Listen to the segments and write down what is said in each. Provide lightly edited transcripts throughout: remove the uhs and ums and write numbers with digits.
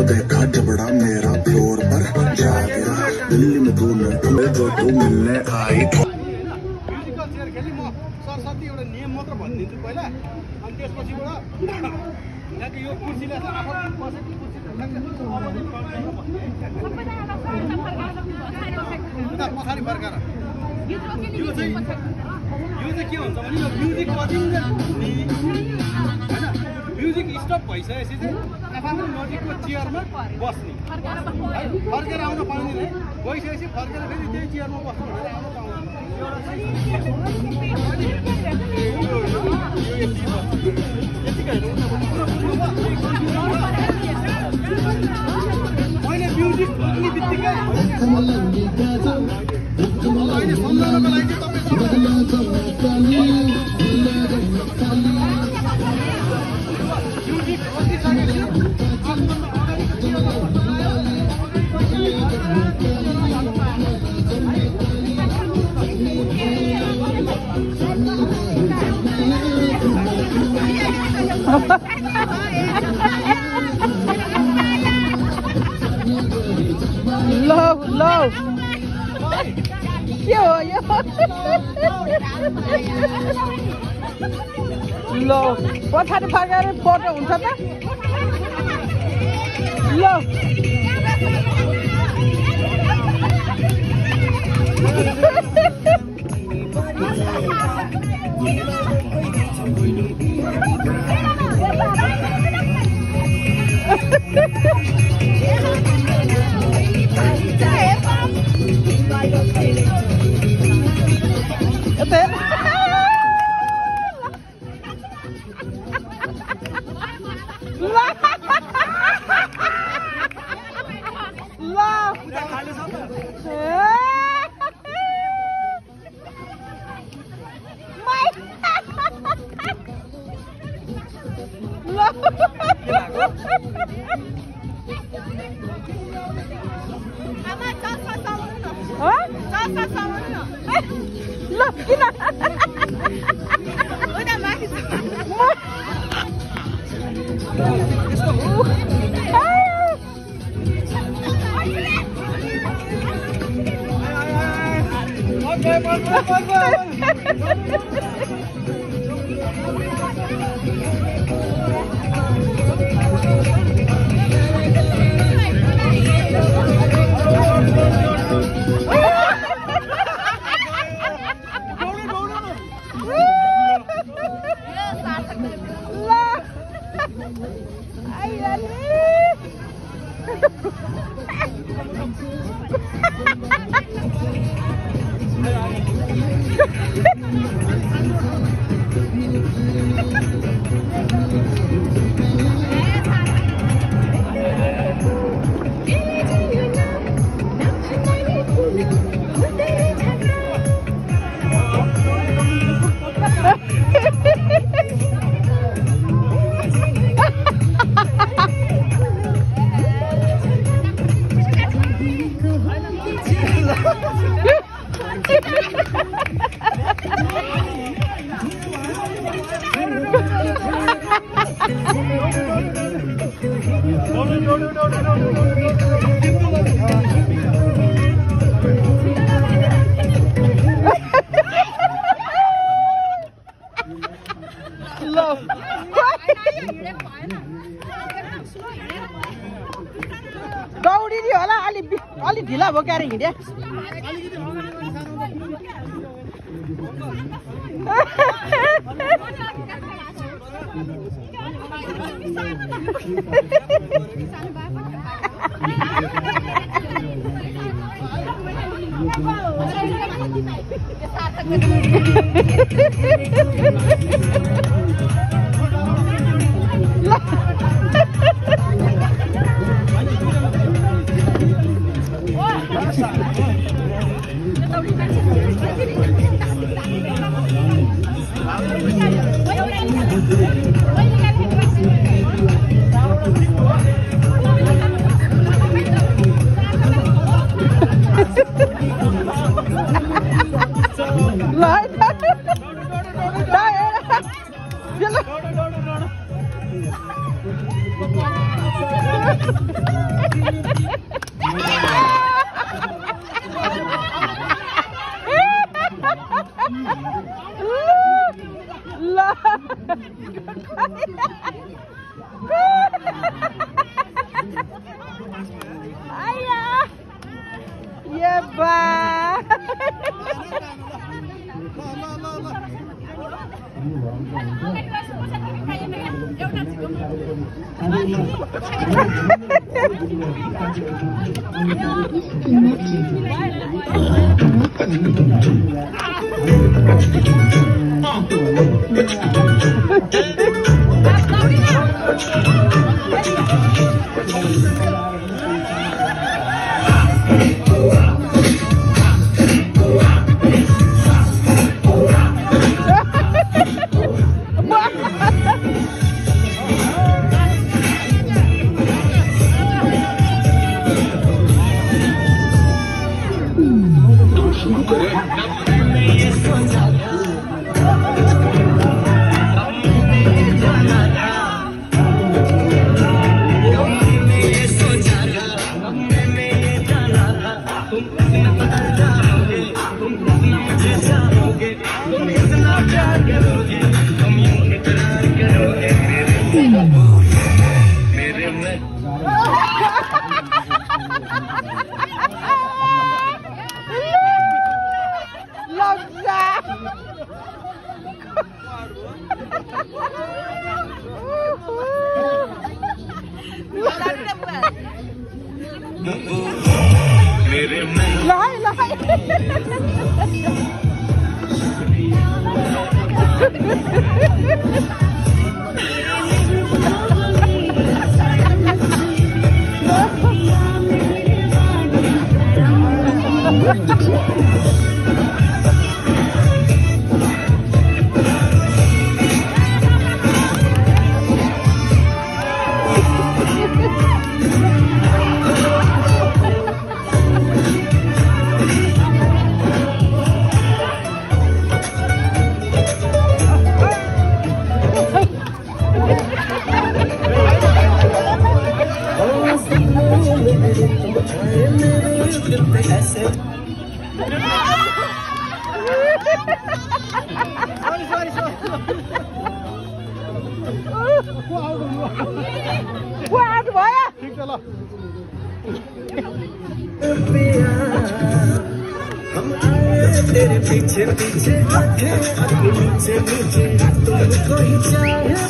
देखा जबड़ा मेरा फ्लोर पर जा गिरा दिल्ली में 2 मिनट में जो तू मिलने आई सरस्वती एउटा नियम मात्र भनिदिन्छु पहिला अनि त्यसपछिबाट यहाँको यो कुर्सीलाई चाहिँ आफू बसेको कुर्सी पछाडि फर्काएर यो चाहिँ के हुन्छ भने यो म्युजिक बजिन्छ होइन म्युजिक स्टप भइसकेपछि चाहिँ आफ्नो नजिकको चेयरमा बस्ने फर्केर आउन पाउँदैन गइसकेपछि फर्केर फेरि त्यही चेयरमा बस्नु भनेर आउन पाउँदैन मैले म्युजिक बज्ने बित्तिकै अहिले सम्झाउनको लागि Love. Yo. Love. पछाडि फर्केर फोटो हुन्छ त ल दौडी नि होला अलि ढिला बोकेर हिँडे तेरे पीछे पीछे नीचे नीचे तुमको ही चाहे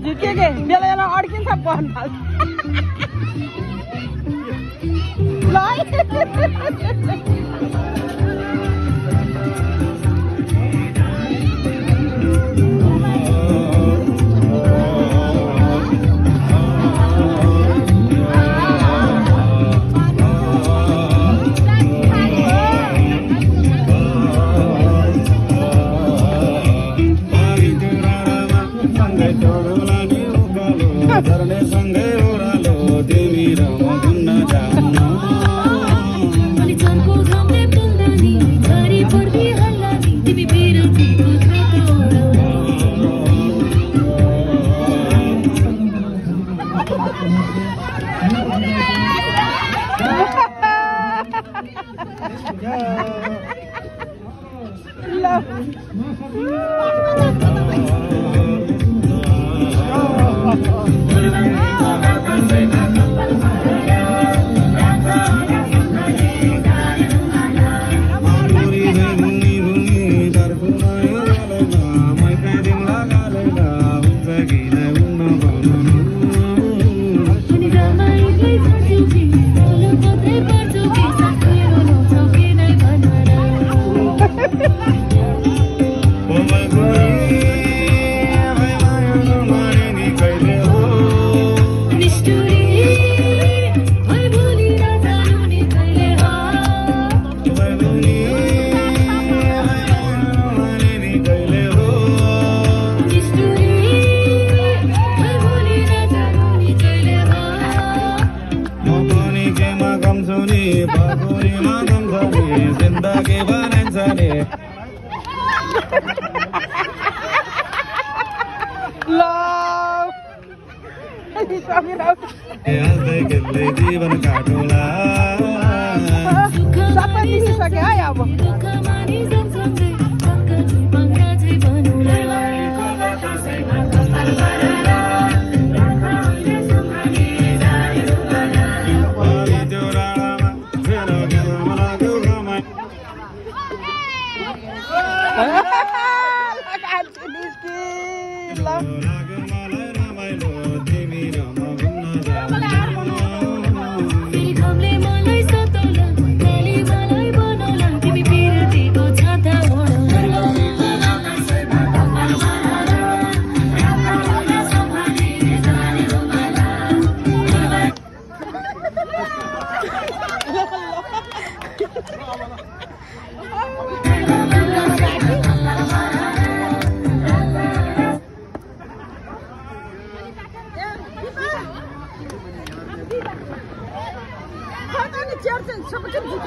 झुकेके बेला बेला अड्किन्छ बन सँगै ओह्रालो तिमी र म घुम्न जाऊँ जीवन काटोला सबै दिइसक्यो है अब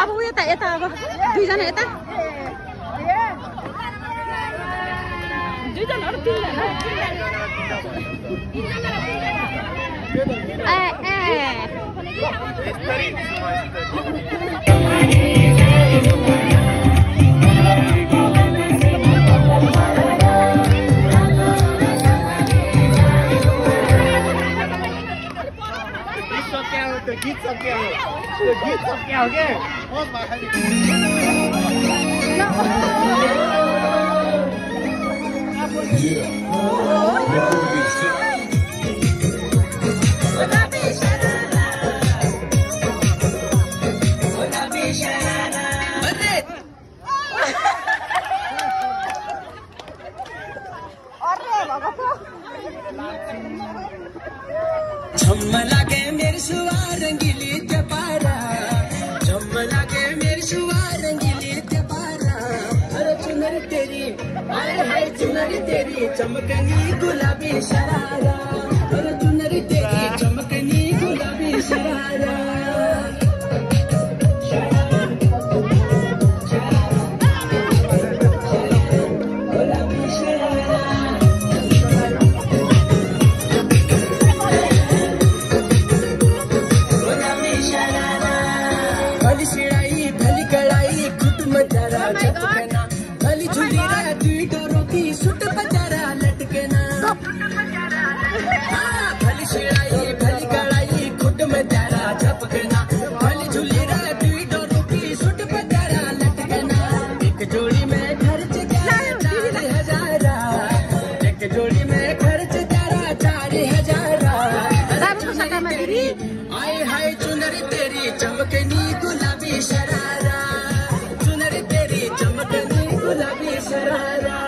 अब उ यता यता अब दुईजना यता दुईजनाहरु गीत सक्यो के झम्म लागे मेरे सुवार रंगीली तपारा झम्म लागे मेरे सुवार रंगीली तपारा अरे चुनरी तेरी आए हाय चुनरी तेरी चमकनी गुलाबी शरारा अरे चुनरी तेरी चमकनी गुलाबी शरारा भली झुलीरा दुई डोरों की सुट बजारा लटकना भली शिराई भली कड़ाई खुद में तारा झपकना भली झुलीरा दुई डोरों की सुट बजारा लटकना एक जोड़ी में खर्च 4,000 एक जोड़ी में खर्च 4,000 आए हाय चुनरी तेरी चमकनी गुलाबी शरारा चुनरी तेरी चमकनी गुलाबी शरारा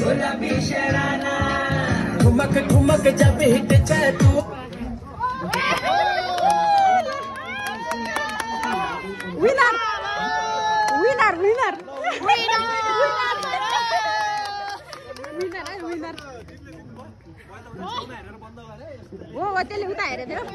गुलाबी शरारा ठुमक ठुमक जब हिट जाए तू winner winner winner winner winner हो त्यसले उता हेरेको थियो